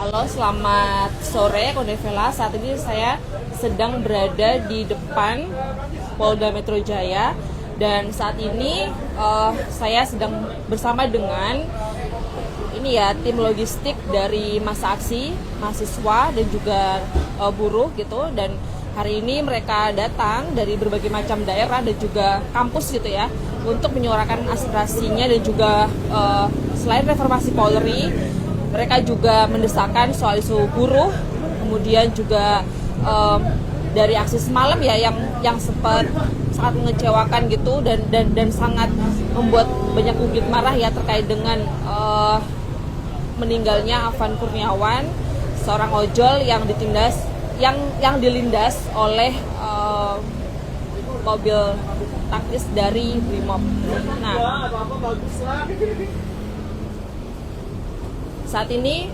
Halo, selamat sore Konde Vela. Saat ini saya sedang berada di depan Polda Metro Jaya dan saat ini saya sedang bersama dengan tim logistik dari masa aksi mahasiswa dan juga buruh gitu. Dan hari ini mereka datang dari berbagai macam daerah dan juga kampus gitu ya untuk menyuarakan aspirasinya dan juga selain reformasi Polri, mereka juga mendesakkan soal isu buruh, kemudian juga dari aksi semalam ya yang sempat sangat mengecewakan gitu dan sangat membuat banyak publik marah ya terkait dengan meninggalnya Afan Kurniawan, seorang ojol yang dilindas oleh mobil taktis dari Brimob. Nah, saat ini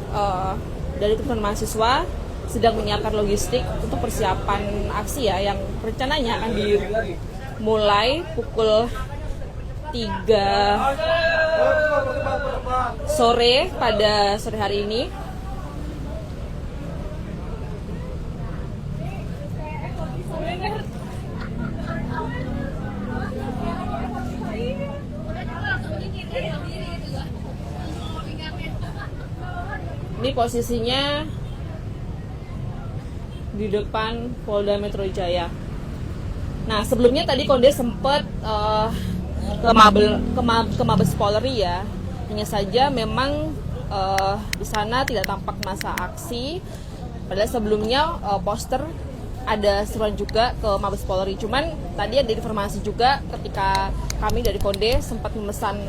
dari teman mahasiswa sedang menyiapkan logistik untuk persiapan aksi ya yang rencananya akan dimulai pukul 3 sore pada sore hari ini. Ini posisinya di depan Polda Metro Jaya. Nah, sebelumnya tadi Konde sempat ke Mabes Polri ya. Hanya saja memang di sana tidak tampak masa aksi. Padahal sebelumnya poster ada seruan juga ke Mabes Polri. Cuman tadi ada informasi juga ketika kami dari Konde sempat memesan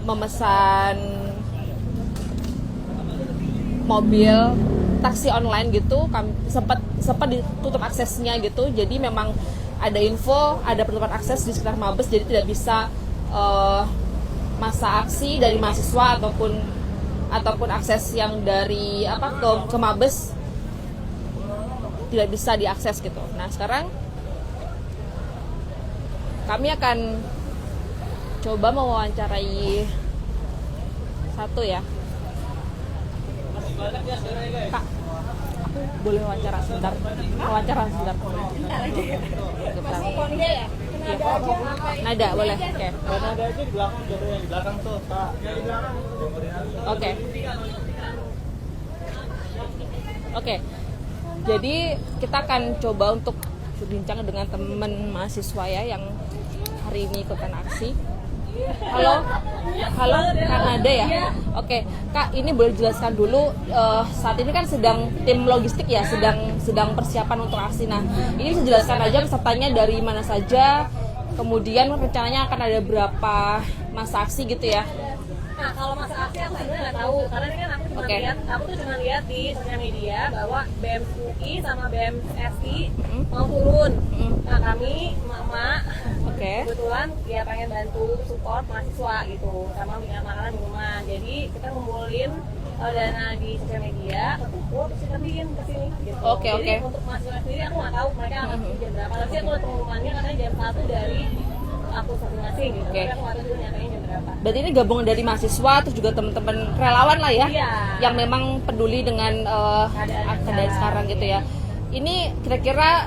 memesan mobil taksi online gitu, kami sempat ditutup aksesnya gitu. Jadi memang ada info ada penutupan akses di sekitar Mabes, jadi tidak bisa masa aksi dari mahasiswa ataupun akses yang dari ke Mabes tidak bisa diakses gitu. Nah, sekarang kami akan coba mewawancarai satu ya. Kak, aku boleh wawancara sebentar? Sebentar. Iya. Nada boleh. Oke. Nada aja di belakang tuh, Pak. Oke. Jadi kita akan coba untuk berbincang dengan teman mahasiswa ya yang hari ini ikutan aksi. Halo Kak Nada ya. Oke, Kak, ini boleh jelaskan dulu saat ini kan sedang tim logistik ya sedang persiapan untuk aksi. Nah, ini bisa jelaskan aja pesertanya dari mana saja, kemudian rencananya akan ada berapa masa aksi gitu ya. Nah, kalau masa aksi aku sebenarnya nggak tahu, karena ini kan aku cuma lihat di sosial media bahwa BEM UI sama BEM SI mau turun. Nah, kami emak kebetulan ya pengen bantu support mahasiswa gitu, sama bikin makanan di rumah. Jadi kita ngumpulin dana di sosial media, terkumpul terus kita bikin kesini gitu. Jadi untuk mahasiswa sendiri aku nggak tahu mereka akan jam berapa. Nanti aku lihat pengumumannya katanya jam 1 dari aku masing-masing gitu. Tapi aku nggak tahu nyatanya jam berapa. Berarti ini gabungan dari mahasiswa terus juga teman-teman relawan lah ya, yang memang peduli dengan keadaan sekarang gitu ya. Ini kira-kira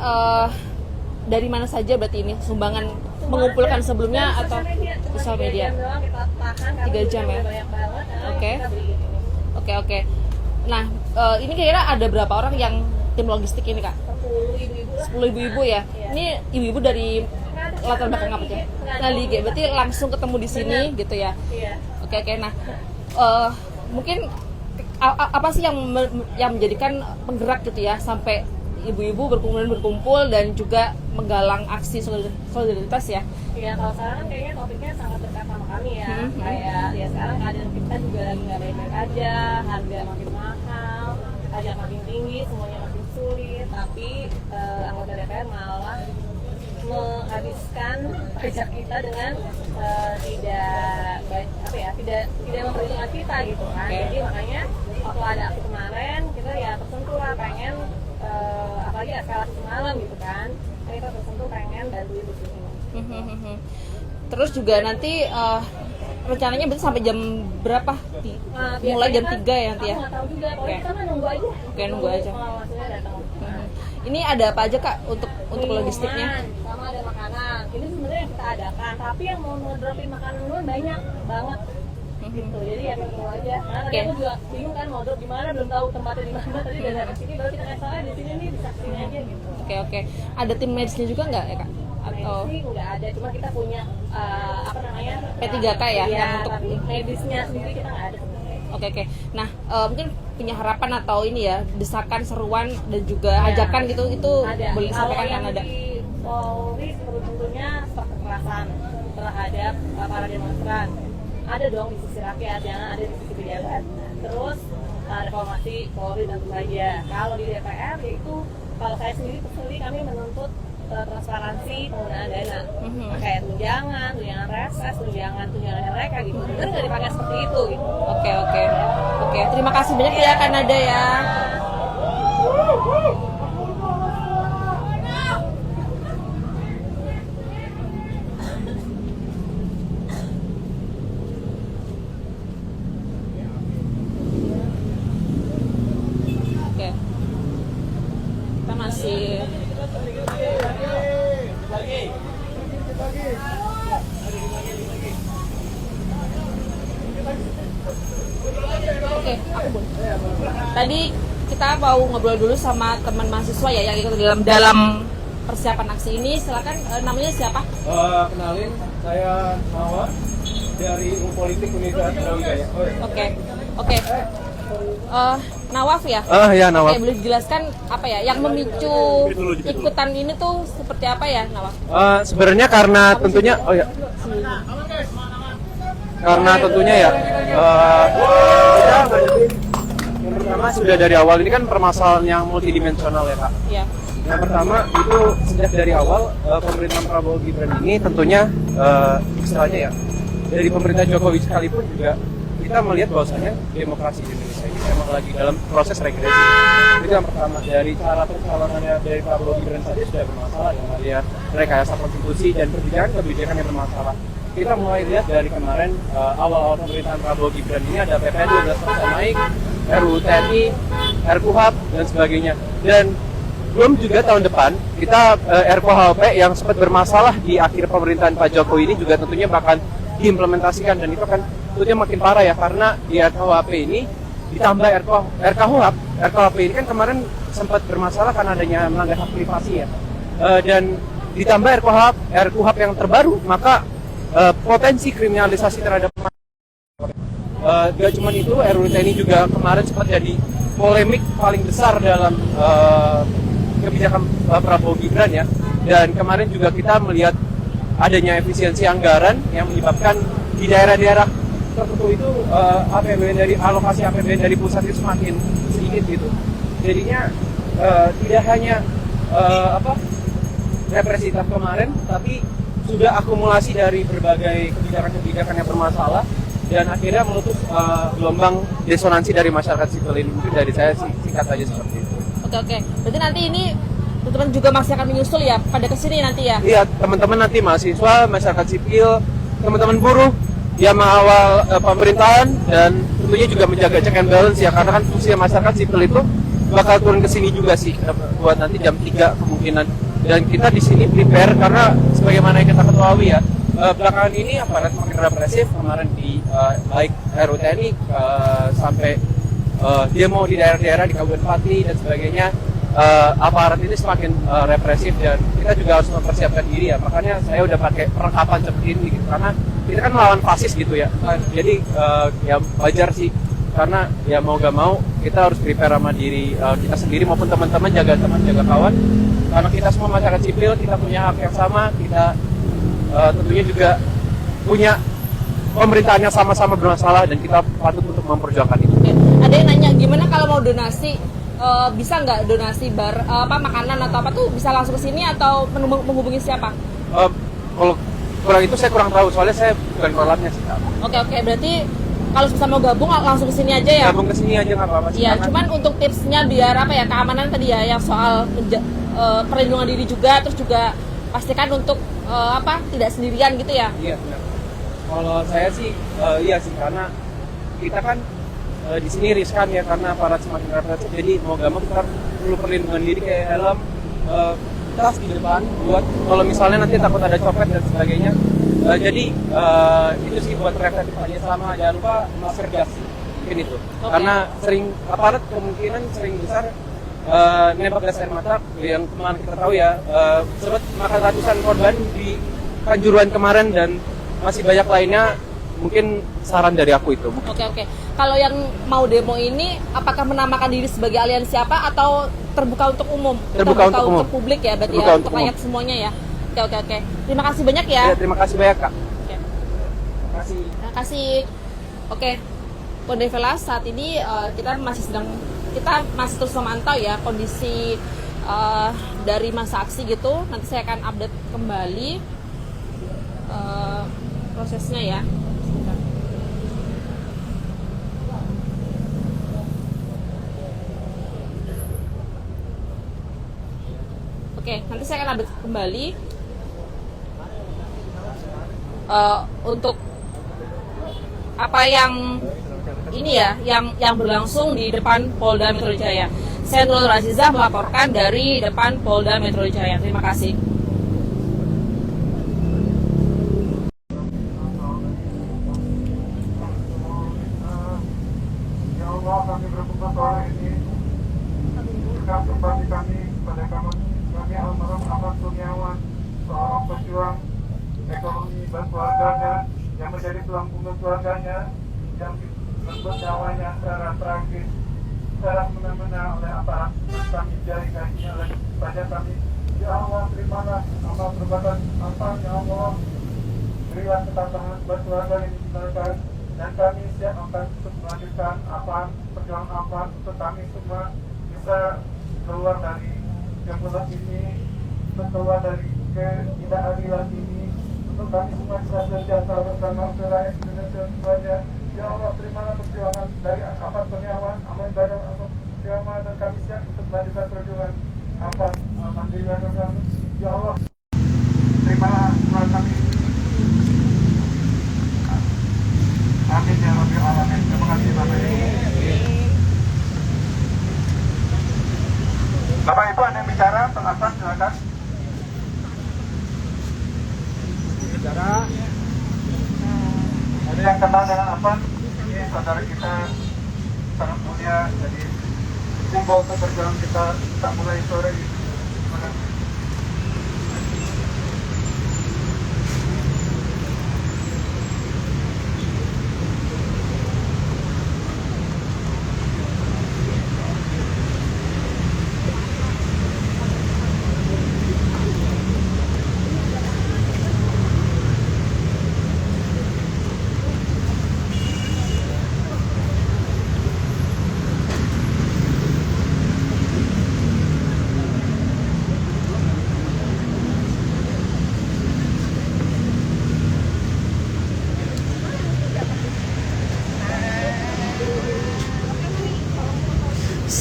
dari mana saja berarti ini sumbangan mengumpulkan sebelumnya atau sosial media? 3 jam ya. Oke. Nah, ini kira-kira ada berapa orang yang tim logistik ini, Kak? 10 ibu-ibu ya. Ini ibu-ibu dari latar belakang apa ya? Nah, berarti langsung ketemu di sini gitu ya. Oke. Nah, mungkin apa sih yang menjadikan penggerak gitu ya sampai ibu-ibu berkumpul dan juga menggalang aksi solidaritas ya? Iya, kalau sekarang kan kayaknya topiknya sangat dekat sama kami ya. Kayak ya sekarang keadaan kita juga lagi nggak baik-baik aja, harga makin mahal, pajak makin tinggi, semuanya makin sulit. Tapi anggota DPR malah menghabiskan pajak kita dengan tidak memperhitungkan kita gitu kan. Jadi makanya waktu ada aksi kemarin kita ya tersentuh lah, pengen apalagi eskalasi semalam gitu kan, kita tersentuh pengen bantuin di sini. Terus juga nanti rencananya berarti sampai jam berapa? Mulai jam 3 ya nanti ya? Aku nggak tahu juga, pokoknya Oke. kita mah nunggu aja. Oke, nunggu aja. Pengawasnya datang. Ini ada apa aja Kak untuk logistiknya? Minuman, sama ada makanan. Ini sebenarnya yang kita adakan, tapi yang mau ngedropin makanan dulu banyak banget. Gitu, jadi ya tunggu aja. Karena tadi Oke. aku juga bingung kan mau drop di mana, belum tahu tempatnya di mana. Tadi udah dari sini baru kita kasih di sini nih, bisa sini aja gitu. Oke. Ada tim medisnya juga nggak ya Kak? Atau Medis sih nggak ada, cuma kita punya apa namanya P3K ya, Iya, yang untuk tapi medisnya sendiri kita nggak ada sebenarnya. Oke. Nah, mungkin punya harapan atau ini ya, desakan, seruan dan juga Ya. ajakan gitu itu Ada. boleh Kalau disampaikan yang kan ada. di Polri tentunya stop kekerasan terhadap para demonstran. Ada dong di sisi rakyat, jangan ada di sisi pejabat. Terus reformasi Polri tentu saja. Kalau di DPR yaitu kalau saya sendiri personally kami menuntut transparansi penggunaan dana. Kayak tunjangan reses, tunjangannya mereka gitu. Bener nggak dipakai seperti itu gitu. Oke. Terima kasih banyak ya Kanada ya. Oke. Kita masih Oke, aku boleh. Tadi kita mau ngobrol dulu sama teman mahasiswa ya yang ikut dalam persiapan aksi ini. Silakan, namanya siapa? Kenalin, saya Nawa dari Politik Universitas Brawijaya. Oke. Nawaf ya? Ya Oke, boleh dijelaskan apa ya yang memicu ikutan ini tuh seperti apa ya, Nawaf? Sebenarnya karena tentunya, ya, kita yang pertama sudah dari awal ini kan permasalahan yang multidimensional ya Kak. Iya. Yang pertama itu sejak dari awal pemerintahan Prabowo Gibran ini tentunya istilahnya ya dari pemerintah Jokowi sekalipun juga kita melihat bahwasanya demokrasi di Indonesia ini memang lagi dalam proses regresi. Itu yang pertama, dari cara pencalonannya dari Prabowo Gibran saja sudah bermasalah, yang namanya rekayasa konstitusi dan kebijakan yang bermasalah. Kita mulai lihat dari kemarin awal-awal pemerintahan Prabowo Gibran ini ada PP 12% naik, RUU TNI, RKUHP dan sebagainya. Dan belum juga tahun depan kita RKUHP yang sempat bermasalah di akhir pemerintahan Pak Jokowi ini juga tentunya bakal diimplementasikan, dan itu akan tentunya makin parah ya, karena di RKUHP ini ditambah RKUHP ini kan kemarin sempat bermasalah karena adanya melanggar hak privasi ya, dan ditambah RKUHP yang terbaru, maka potensi kriminalisasi terhadap gak cuma itu, RUU TNI juga kemarin sempat jadi polemik paling besar dalam kebijakan Prabowo Gibran ya, dan kemarin juga kita melihat adanya efisiensi anggaran yang menyebabkan di daerah-daerah tertentu itu alokasi APBN dari pusat itu semakin sedikit gitu. Jadinya tidak hanya represitas kemarin, tapi sudah akumulasi dari berbagai kebijakan-kebijakan yang bermasalah dan akhirnya menutup gelombang disonansi dari masyarakat sipil ini. Mungkin dari saya singkat saja seperti itu. Oke. Berarti nanti ini teman-teman juga masih akan menyusul ya pada kesini nanti ya? Iya, teman-teman nanti mahasiswa, masyarakat sipil, teman-teman buruh yang mengawal pemerintahan dan tentunya juga menjaga check and balance ya, karena kan fungsi masyarakat sipil itu bakal turun ke sini juga sih buat nanti jam 3 kemungkinan. Dan kita di sini prepare karena sebagaimana yang kita ketahui ya, belakangan ini aparat makin represif. Kemarin di baik RUU TNI sampai demo di daerah-daerah di Kabupaten Pati dan sebagainya, aparat ini semakin represif dan kita juga harus mempersiapkan diri ya. Makanya saya udah pakai perlengkapan seperti ini gitu, karena kita kan melawan fasis gitu ya. Jadi ya wajar sih, karena ya mau gak mau kita harus prepare sama diri kita sendiri maupun teman-teman, jaga teman, jaga kawan. Karena kita semua masyarakat sipil, kita punya hak yang sama, kita tentunya juga punya pemerintahan yang sama-sama bermasalah dan kita patut untuk memperjuangkan itu. Oke. Ada yang nanya gimana kalau mau donasi, bisa nggak donasi makanan atau apa tuh bisa langsung ke sini atau menghubungi siapa? Kalau kurang itu saya kurang tahu, soalnya saya bukan kolamnya sih. Oke, berarti kalau bisa mau gabung langsung ke sini aja ya? Gabung ke sini aja nggak apa-apa sih. Iya, cuman untuk tipsnya biar keamanan tadi ya, yang soal perlindungan diri juga, terus juga pastikan untuk tidak sendirian gitu ya. Iya, benar. Kalau saya sih iya sih, karena kita kan di sini riskan ya karena aparat semakin represif, jadi mau gak mau kita perlu perlindungan diri kayak helm, tas di depan buat kalau misalnya nanti takut ada copet dan sebagainya. Jadi itu sih buat preventif aja, sama jangan lupa masker gas mungkin itu. Karena sering aparat kemungkinan sering besar nembak gas air mata yang kemarin kita tahu ya, sempat makan ratusan korban di Kanjuruhan kemarin dan masih banyak lainnya. Mungkin saran dari aku itu. Oke. Kalau yang mau demo ini, apakah menamakan diri sebagai aliansi apa atau terbuka untuk umum? Terbuka untuk umum. Publik ya, berarti Terbuka ya, untuk untuk rakyat semuanya ya. Oke. Terima kasih banyak ya. Ya, terima kasih banyak Kak. Oke. Terima kasih. Oke. Polda Velas saat ini kita masih terus memantau ya kondisi dari masa aksi gitu. Nanti saya akan update kembali prosesnya ya. Sebentar. Oke, nanti saya akan update kembali untuk apa yang ini ya, yang berlangsung di depan Polda Metro Jaya. Saya Nurul Aziza melaporkan dari depan Polda Metro Jaya. Terima kasih. Ya Allah, kami bersyukur sore ini berkat kembali kami pada kami almarhum Ahmad Kurniawan, seorang pejuang ekonomi dan keluarganya yang menjadi tulang punggung keluarganya yang membuat nyawanya secara tragis, secara semena-mena oleh aparat. Kami jari kakinya oleh pada kami. Ya Allah, terimalah amal perbuatan apa ya Allah, berilah ketabahan buat keluarga yang ditinggalkan, dan kami siap akan untuk melanjutkan apa perjuangan apa untuk kami semua bisa keluar dari kemulah ini, untuk keluar dari ketidakadilan ini, untuk kami semua bisa sejahtera bersama rakyat Indonesia semuanya. Ya Allah, terimalah perjuangan dari Ahmad Kurniawan, Ahmad Badar, Ahmad Kurniawan, dan kami siap untuk melanjutkan perjuangan apa Alhamdulillah. Ya Allah, terimalah doa kami. Amin ya Rabbil Alamin. Terima kasih Bapak Ibu. Bapak Ibu ada yang bicara, silakan, silakan. Bicara. Ada yang kenal dengan apa? Ini saudara kita sangat mulia, jadi simbol keperjuangan kita mulai sore ini. Terima kasih.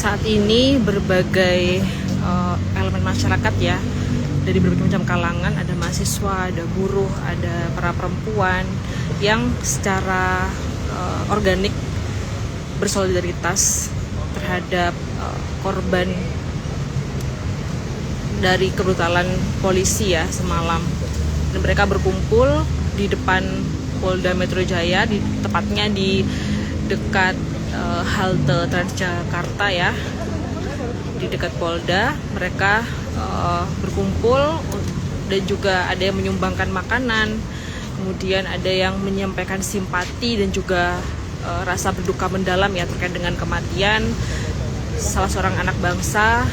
Saat ini berbagai elemen masyarakat ya, dari berbagai macam kalangan, ada mahasiswa, ada buruh, ada para perempuan yang secara organik bersolidaritas terhadap korban dari kebrutalan polisi ya semalam. Dan mereka berkumpul di depan Polda Metro Jaya, tepatnya di dekat halte Transjakarta ya, di dekat Polda. Mereka berkumpul dan juga ada yang menyumbangkan makanan, kemudian ada yang menyampaikan simpati dan juga rasa berduka mendalam ya terkait dengan kematian salah seorang anak bangsa,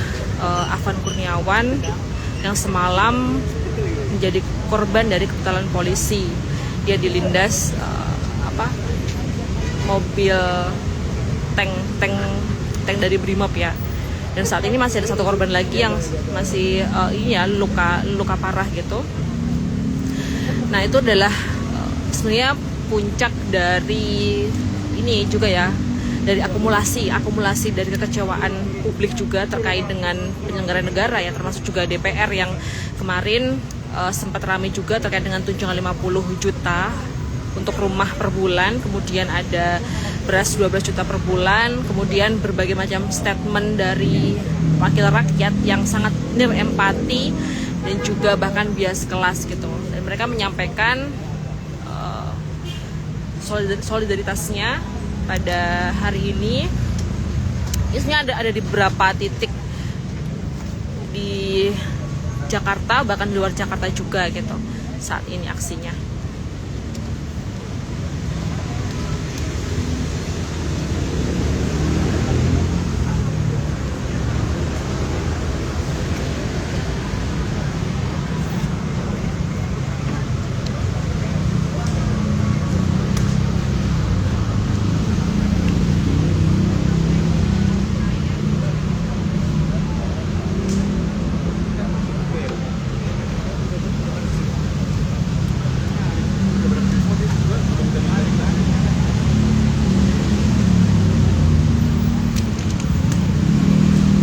Afan Kurniawan, yang semalam menjadi korban dari kebrutalan polisi. Dia dilindas mobil tank dari Brimob ya. Dan saat ini masih ada satu korban lagi yang masih luka parah gitu. Nah, itu adalah sebenarnya puncak dari ini juga ya, dari akumulasi dari kekecewaan publik juga terkait dengan penyelenggara negara ya, termasuk juga DPR yang kemarin sempat ramai juga terkait dengan tunjangan 50 juta untuk rumah per bulan, kemudian ada beras 12 juta per bulan, kemudian berbagai macam statement dari wakil rakyat yang sangat empati dan juga bahkan bias kelas gitu. Dan mereka menyampaikan solidaritasnya pada hari ini. Isinya ada di beberapa titik di Jakarta, bahkan di luar Jakarta juga gitu saat ini aksinya.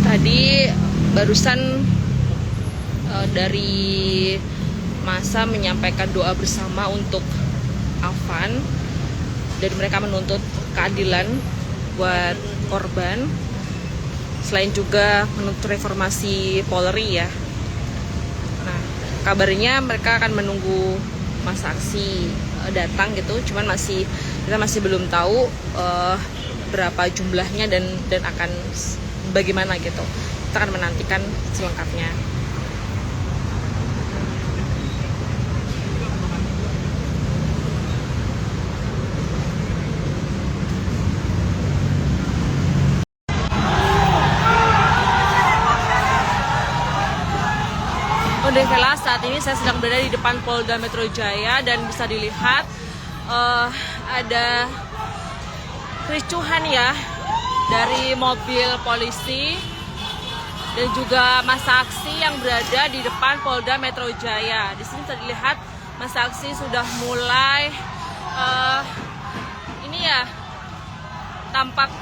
Tadi barusan dari massa menyampaikan doa bersama untuk Afan dan mereka menuntut keadilan buat korban, selain juga menuntut reformasi Polri ya. Nah, kabarnya mereka akan menunggu masa aksi datang gitu, cuman kita masih belum tahu berapa jumlahnya dan akan bagaimana gitu. Kita akan menantikan selengkapnya. Udah kelas, saat ini saya sedang berada di depan Polda Metro Jaya dan bisa dilihat ada kericuhan ya dari mobil polisi dan juga massa aksi yang berada di depan Polda Metro Jaya. Di sini terlihat massa aksi sudah mulai ini ya, tampak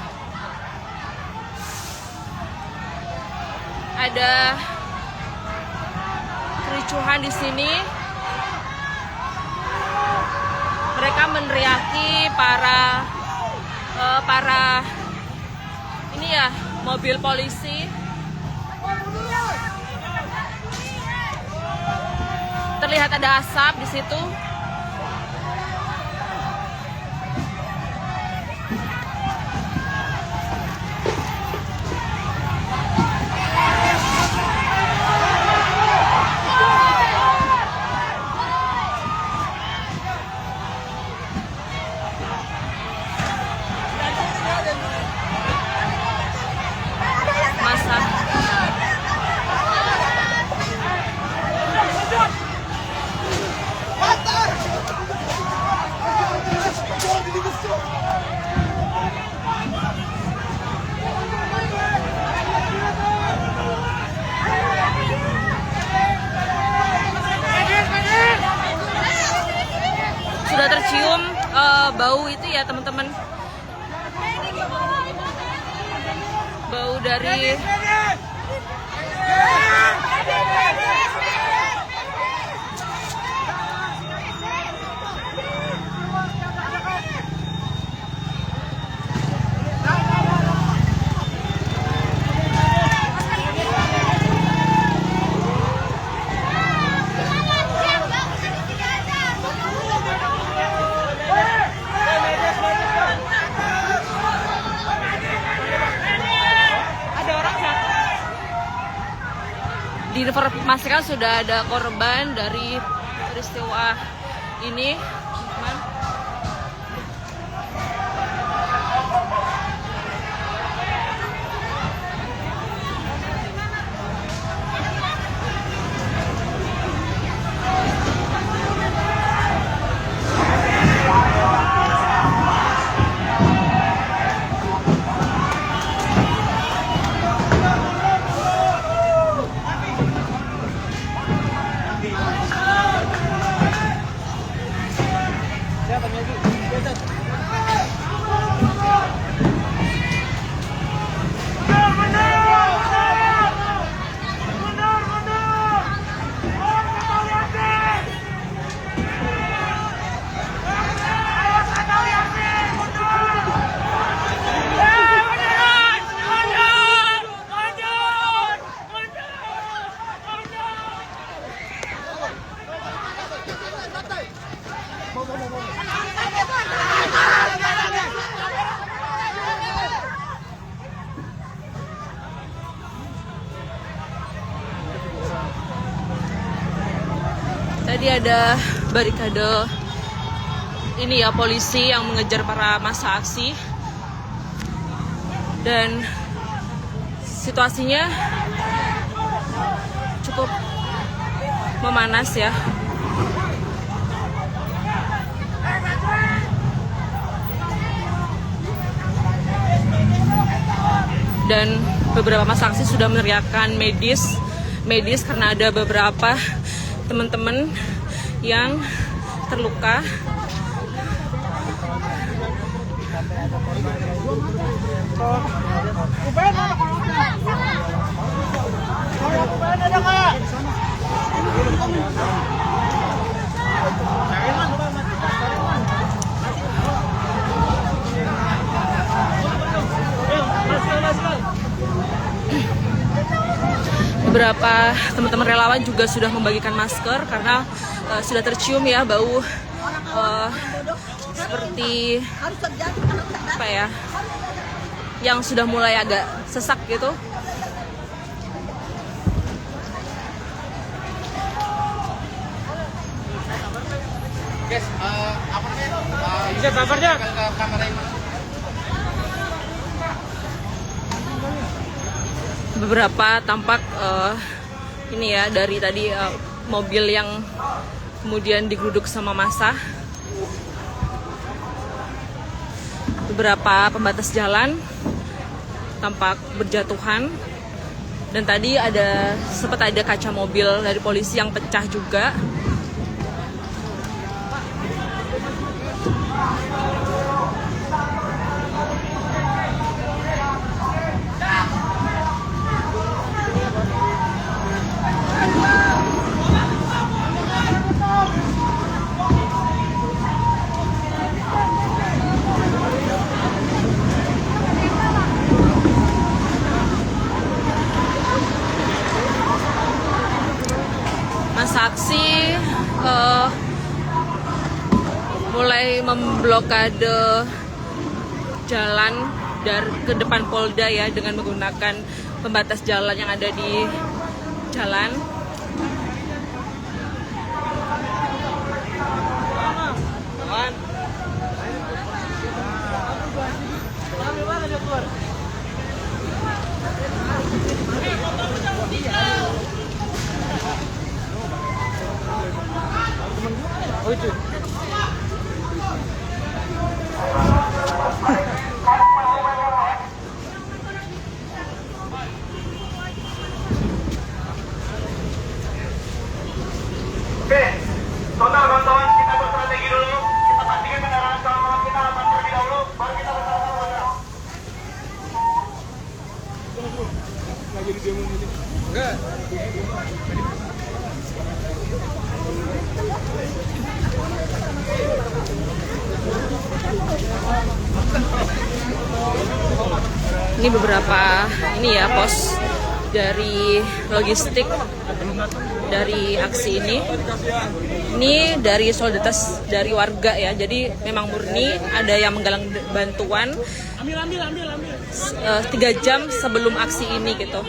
ada kericuhan di sini. Mereka meneriaki para ini ya, mobil polisi. Terlihat ada asap di situ. Sudah tercium bau itu ya teman-teman, bau dari diinformasikan sudah ada korban dari peristiwa ini. Tadi ada barikade ini ya, polisi yang mengejar para massa aksi, dan situasinya cukup memanas ya. Dan beberapa massa aksi sudah meneriakkan medis karena ada beberapa teman-teman yang terluka. Beberapa teman-teman relawan juga sudah membagikan masker karena sudah tercium ya bau seperti apa ya, yang sudah mulai agak sesak gitu. Guys, apa namanya? Bisa transfernya ke kamera ini. Beberapa tampak ini ya, dari tadi mobil yang kemudian digeruduk sama massa. Beberapa pembatas jalan tampak berjatuhan, dan tadi sempat ada kaca mobil dari polisi yang pecah juga. Massa aksi mulai memblokade jalan dari ke depan Polda ya, dengan menggunakan pembatas jalan yang ada di jalan. Oh itu. Oke, total kawan-kawan, kita berstrategi dulu. Kita pastikan kendaraan kawan-kawan kita aman terlebih dahulu, baru kita bersama-sama. Nggak jadi demo ini. Enggak. Ini beberapa ya pos dari logistik dari aksi ini. Ini dari solidaritas dari warga ya. Jadi memang murni ada yang menggalang bantuan 3 jam sebelum aksi ini gitu.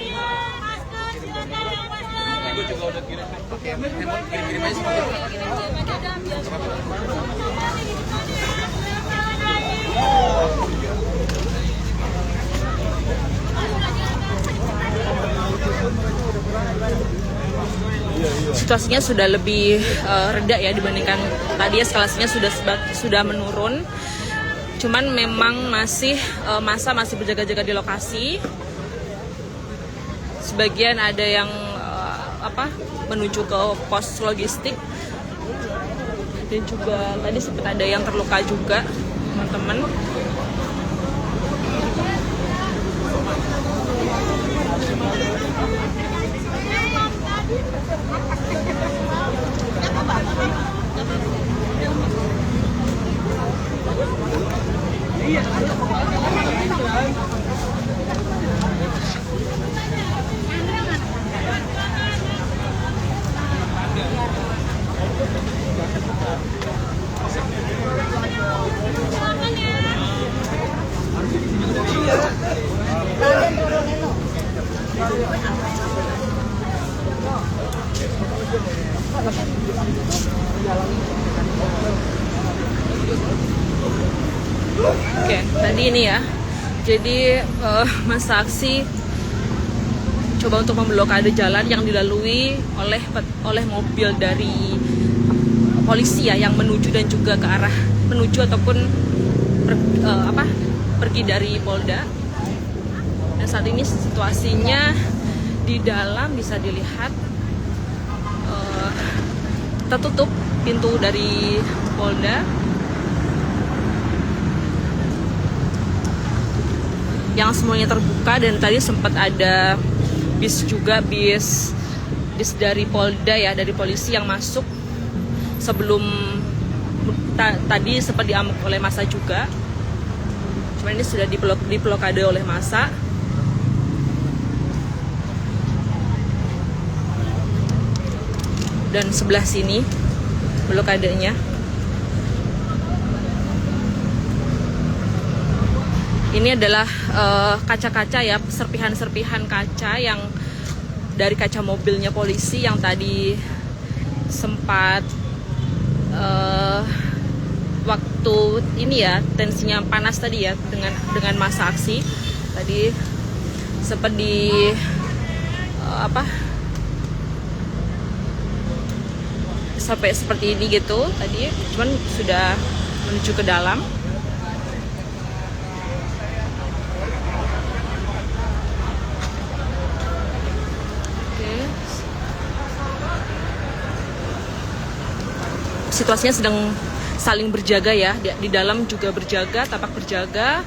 Situasinya sudah lebih reda ya dibandingkan tadi, eskalasinya sudah menurun. Cuman memang massa masih berjaga-jaga di lokasi. Sebagian ada yang menuju ke pos logistik, dan juga tadi sempat ada yang terluka juga teman-teman. Oke, tadi ini ya. Jadi masa aksi coba untuk memblokade jalan yang dilalui oleh mobil dari polisi ya yang menuju dan juga ke arah menuju ataupun pergi dari Polda. Dan saat ini situasinya di dalam bisa dilihat tertutup pintu dari Polda yang semuanya terbuka, dan tadi sempat ada bis juga, bis dari Polda ya, dari polisi yang masuk sebelum tadi sempat diamuk oleh massa juga. Cuman ini sudah diblokade oleh massa. Dan sebelah sini blokadenya. Ini adalah kaca-kaca ya, serpihan-serpihan kaca yang dari kaca mobilnya polisi yang tadi sempat waktu ini ya tensinya panas tadi ya dengan massa aksi tadi sempat sampai seperti ini gitu tadi, cuman sudah menuju ke dalam. Situasinya sedang saling berjaga ya, di dalam juga berjaga, tampak berjaga.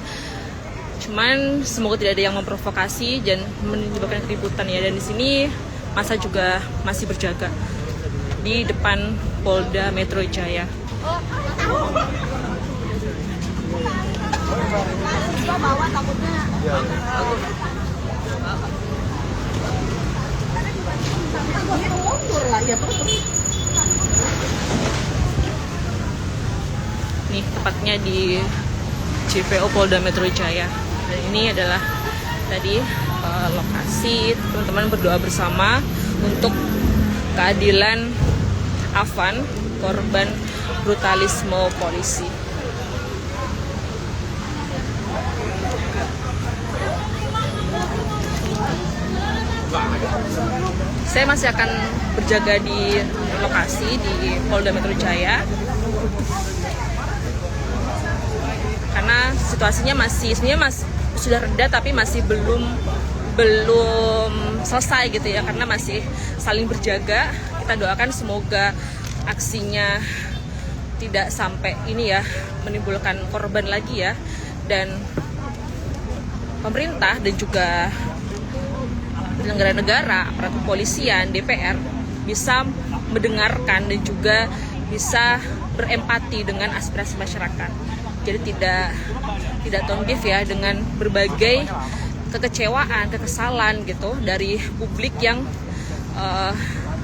Cuman semoga tidak ada yang memprovokasi dan menyebabkan keributan ya. Dan di sini massa juga masih berjaga di depan Polda Metro Jaya. Nih tepatnya di JPO Polda Metro Jaya. Dan ini adalah tadi lokasi teman-teman berdoa bersama untuk keadilan Afan, korban brutalisme polisi. Saya masih akan berjaga di lokasi di Polda Metro Jaya karena situasinya sudah reda tapi masih belum selesai gitu ya, karena masih saling berjaga. Kita doakan semoga aksinya tidak sampai ini ya menimbulkan korban lagi ya, dan pemerintah dan juga penyelenggara negara, aparat kepolisian, DPR bisa mendengarkan dan juga bisa berempati dengan aspirasi masyarakat. Jadi tidak tone deaf ya dengan berbagai kekecewaan, kekesalan gitu dari publik yang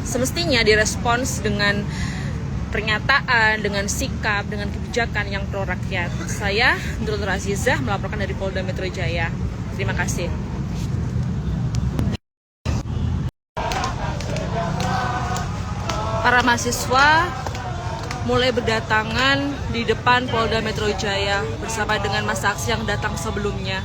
semestinya direspons dengan pernyataan, dengan sikap, dengan kebijakan yang pro rakyat. Saya Nurul Azizah melaporkan dari Polda Metro Jaya. Terima kasih. Para mahasiswa mulai berdatangan di depan Polda Metro Jaya bersama dengan massa aksi yang datang sebelumnya.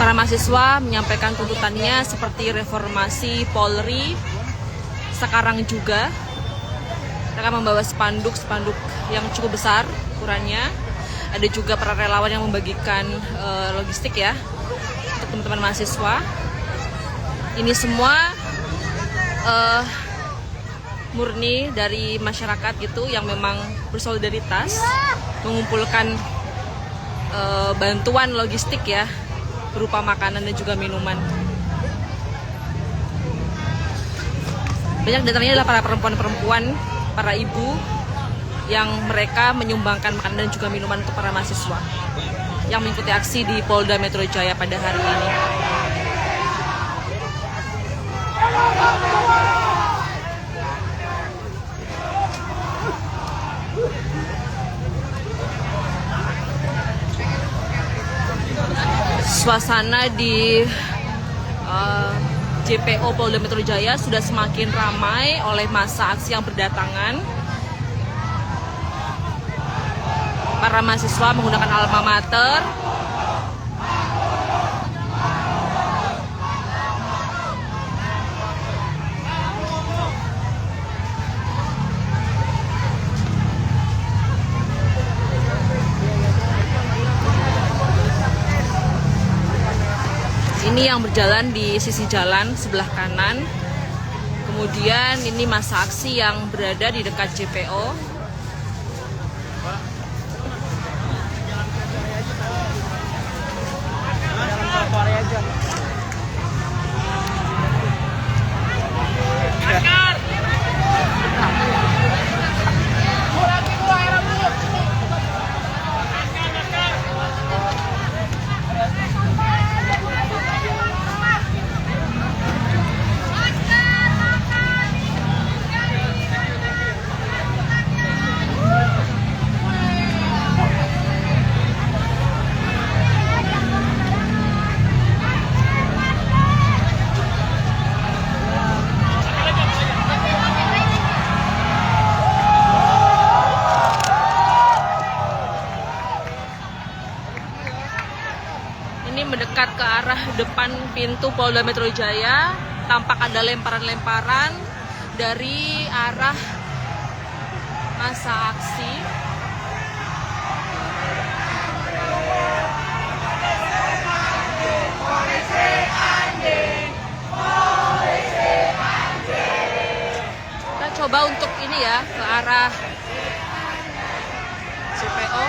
Para mahasiswa menyampaikan tuntutannya seperti reformasi Polri. Sekarang juga mereka membawa spanduk yang cukup besar ukurannya. Ada juga para relawan yang membagikan logistik ya untuk teman-teman mahasiswa. Ini semua murni dari masyarakat gitu yang memang bersolidaritas mengumpulkan bantuan logistik ya berupa makanan dan juga minuman. Banyak diantaranya adalah para perempuan-perempuan, para ibu yang mereka menyumbangkan makanan dan juga minuman untuk para mahasiswa yang mengikuti aksi di Polda Metro Jaya pada hari ini. suasana di JPO Polda Metro Jaya sudah semakin ramai oleh massa aksi yang berdatangan. Para mahasiswa menggunakan alma mater. Ini yang berjalan di sisi jalan sebelah kanan. Kemudian ini massa aksi yang berada di dekat JPO. Ini mendekat ke arah depan pintu Polda Metro Jaya. Tampak ada lemparan-lemparan dari arah massa aksi. Kita coba untuk ini ya, ke arah JPO.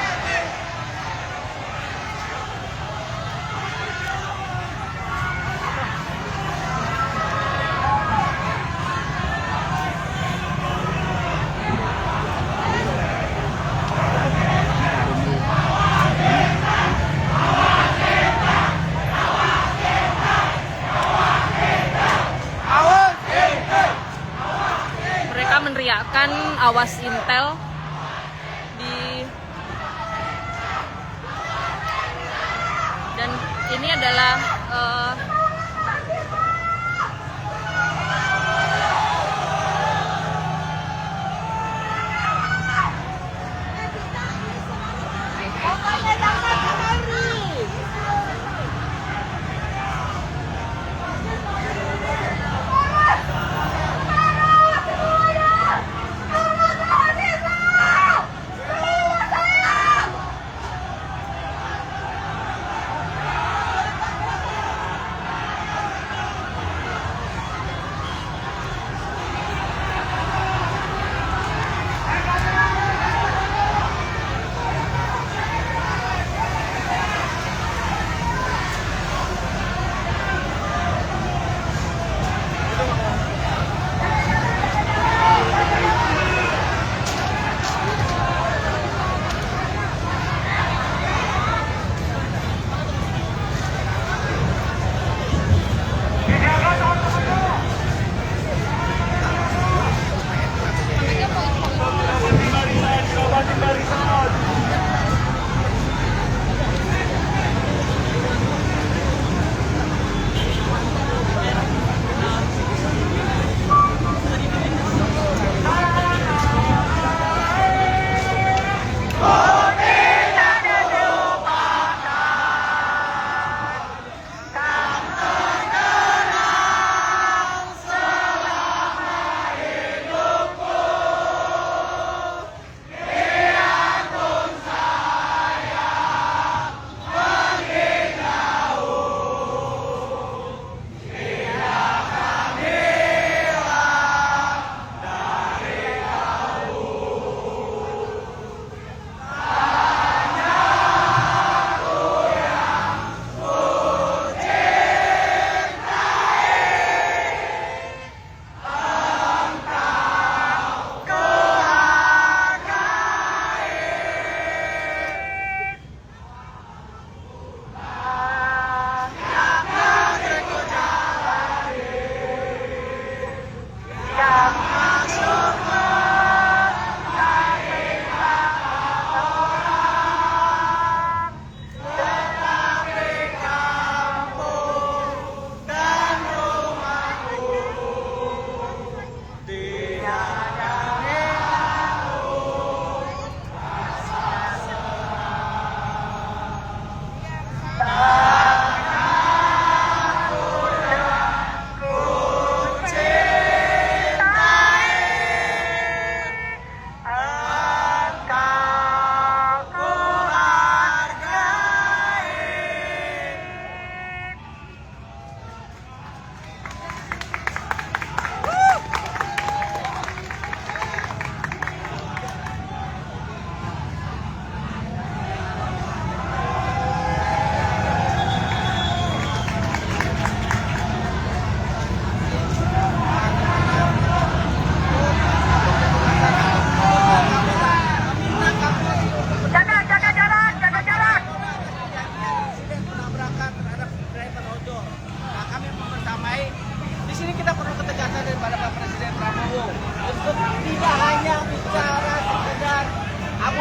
Meneriakkan awas Intel dan ini adalah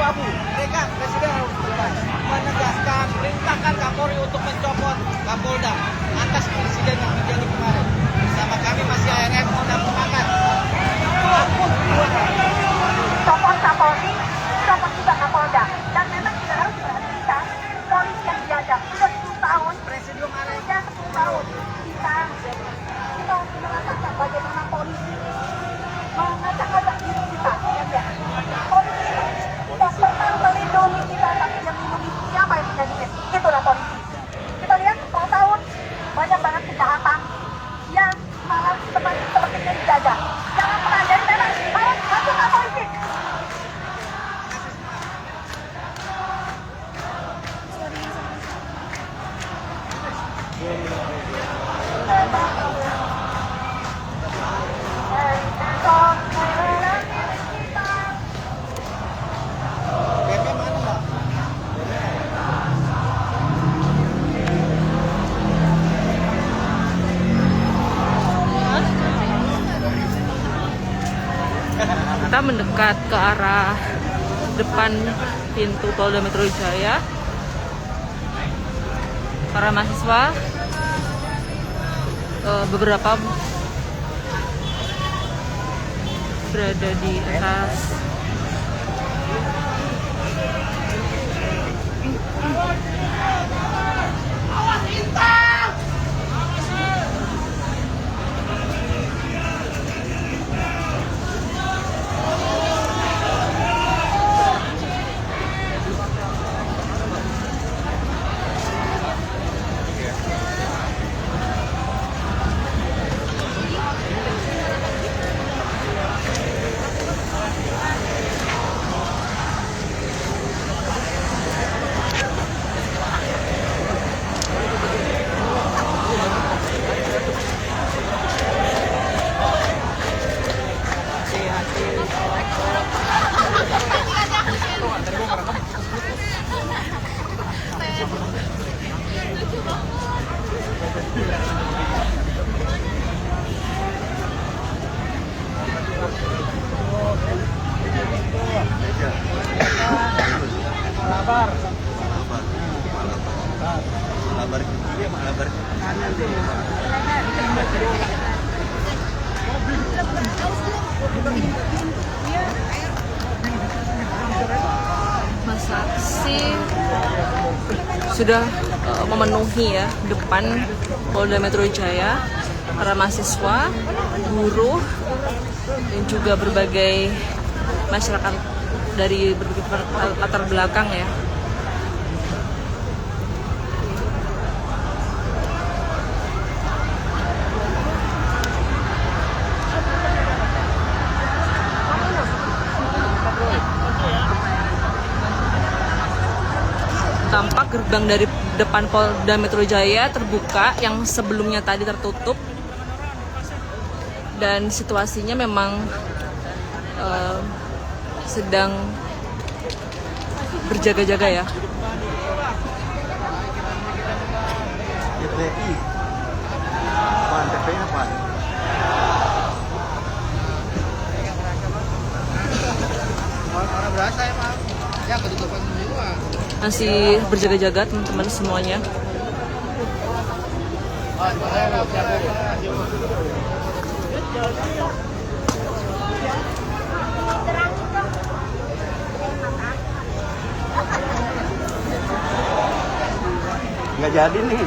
abu-abu. Mereka Presiden harus tegas menegaskan perintahkan Kapolri untuk mencopot Kapolda atas insiden yang terjadi kemarin. Bersama kami masih ARM dan semangat. Copot Kapolri, copot juga Kapolda. Dan memang tidak harus berarti polisi yang diajak sudah 10 tahun, Presidium ARM sudah 10 tahun kita merasakan bagaimana polisi mengacak-acak diri kita. Ya. Polisi tidak pernah melindungi kita, tapi yang melindungi siapa yang menjadi itulah polisi. Kita lihat 10 tahun banyak banget kejahatan yang malah sepertinya dijaga. Jangan pernah jadi memang harus masukkan polisi. Kita mendekat ke arah depan pintu Polda Metro Jaya. Para mahasiswa beberapa berada di atas masa aksi sudah memenuhi ya depan Polda Metro Jaya. Para mahasiswa, buruh, dan juga berbagai masyarakat dari berbagai latar belakang ya. Tampak gerbang dari depan Polda Metro Jaya terbuka yang sebelumnya tadi tertutup, dan situasinya memang sedang berjaga-jaga ya. GTI. Apaan? TPI apa? orang berasa ya Pak. Ya ketutupan semua. Masih berjaga-jaga teman-teman semuanya. Nggak jadi nih.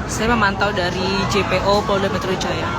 Saya memantau dari JPO Polda Metro Jaya.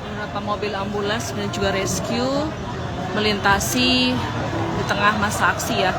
Beberapa mobil ambulans dan juga rescue melintasi di tengah masa aksi ya.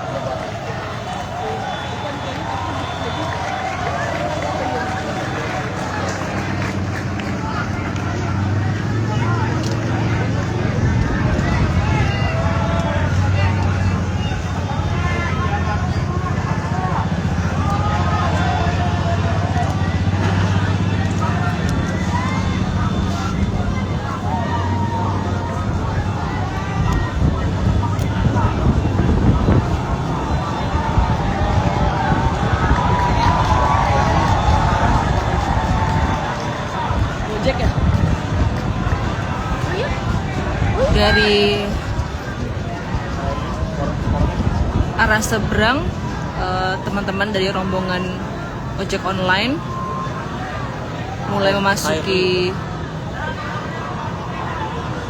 Dari arah seberang, teman-teman dari rombongan ojek online mulai memasuki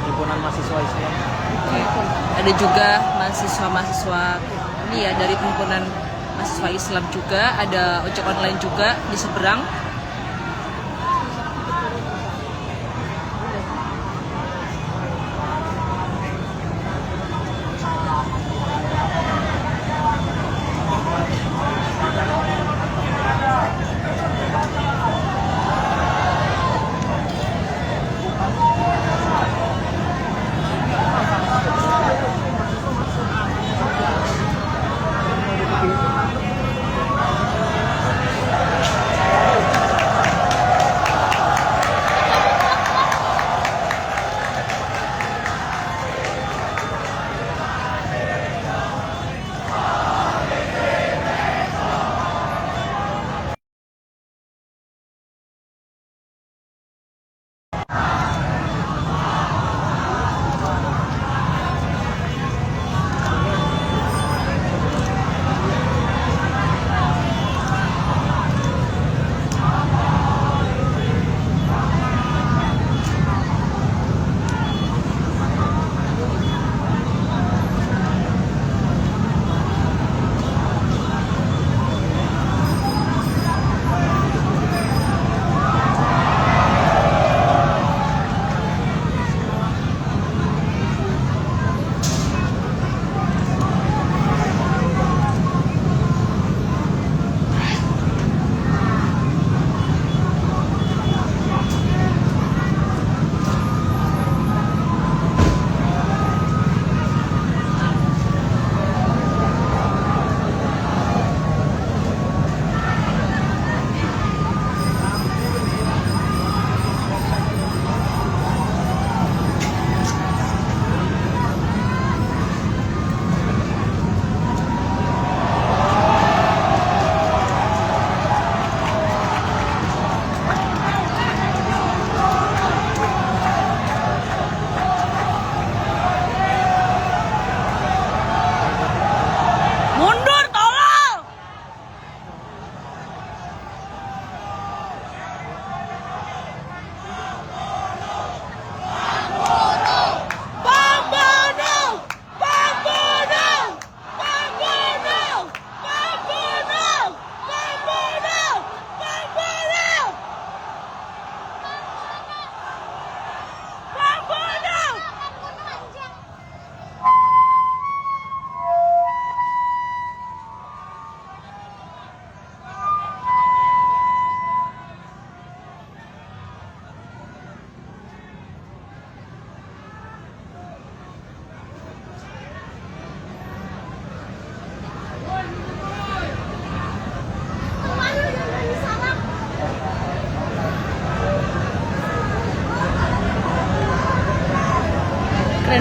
Himpunan Mahasiswa Islam. ada juga mahasiswa-mahasiswa ini ya dari himpunan mahasiswa Islam juga, ada ojek online juga di seberang.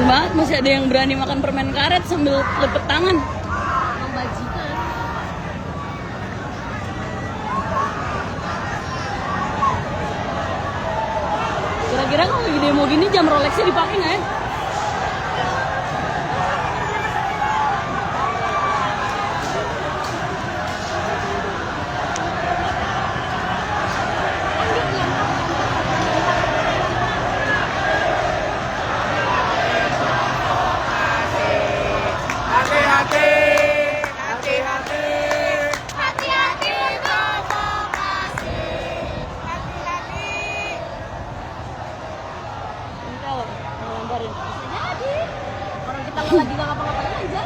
banget masih ada yang berani makan permen karet sambil lepet tangan. Membajikan. Kira-kira kalau lagi demo gini jam Rolexnya dipakai nggak ya? Orang kita lagi nggak ngapa-ngapain aja.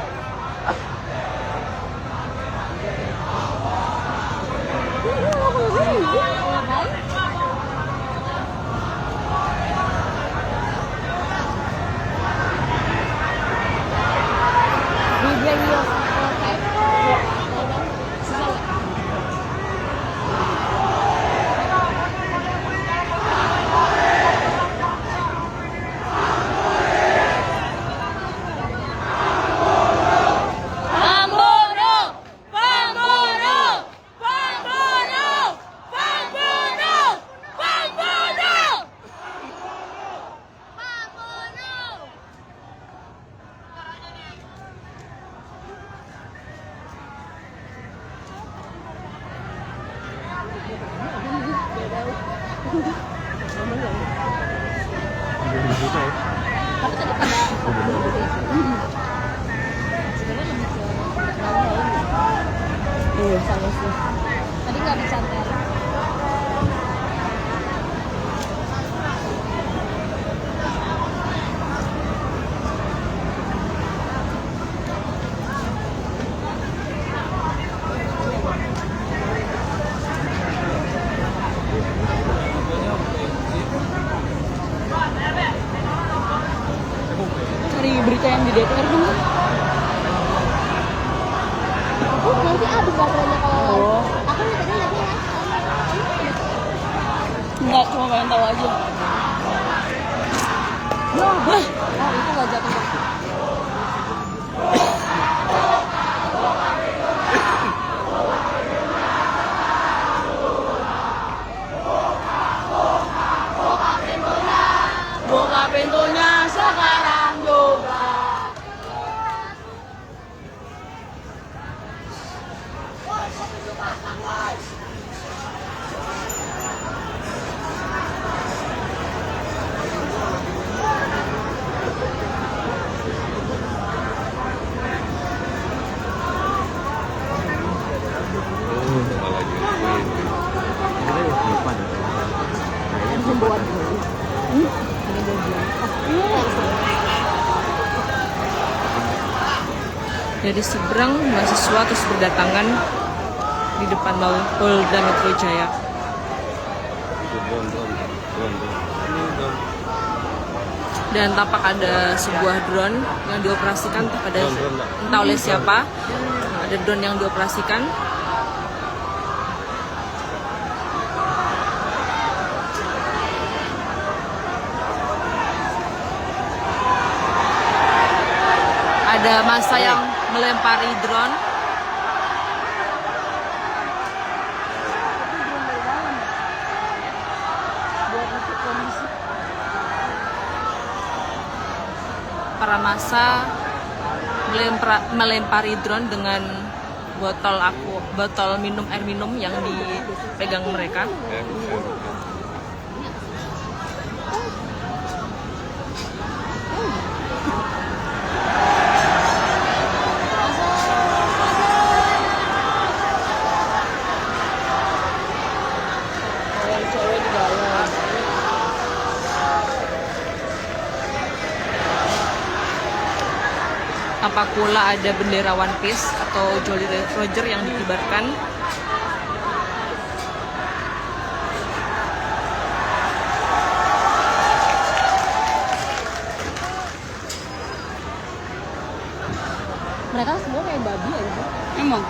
Tadi nggak dicantel. Cari berita yang di DPR dulu. Nanti ada baterainya kalau aku tadi lagi ya. Enggak, cuma pengen tahu aja. Oh, itu nggak jatuh. Buka pintunya sekarang juga. Dari seberang mahasiswa terus berdatangan di depan Polda Metro Jaya. Dan tampak ada sebuah drone yang dioperasikan pada entah oleh siapa. Ada drone yang dioperasikan. Ada massa yang melempari drone. Para massa melempari drone dengan botol minum air minum yang dipegang mereka. Tampak pula ada bendera One Piece atau Jolly Roger yang dikibarkan. Mereka semua kayak babi aja. Emang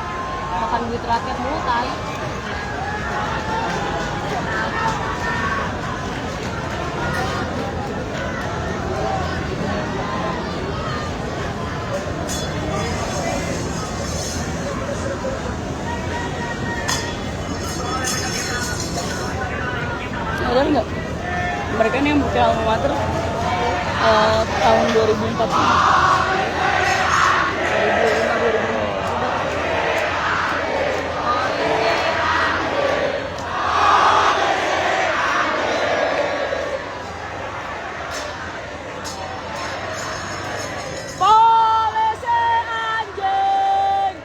Makan duit rakyat mulu tai. Sadar nggak? Mereka nih yang buka alma mater tahun 2004. Polisi anjing.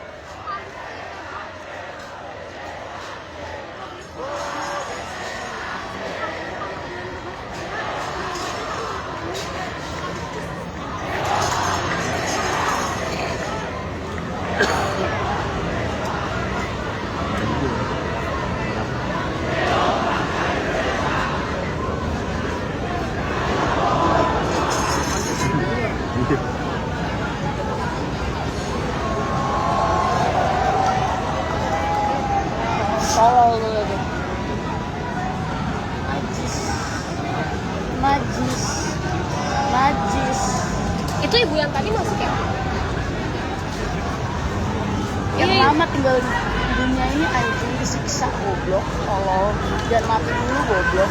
Tolol lu tuh. Najis. Itu ibu yang tadi masuk ya? Yang lama tinggal di dunia ini anjing disiksa goblok. Tolong jangan mati dulu goblok.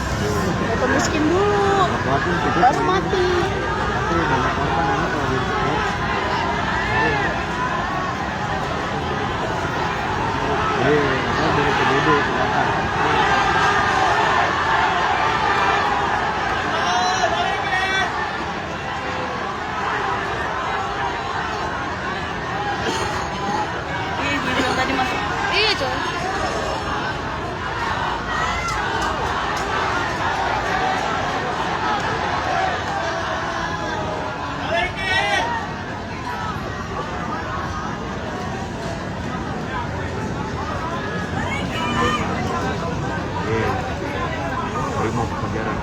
Atau miskin dulu. Baru mati. Ih, gue bilang tadi masuk. Iya coy. Terima penjara.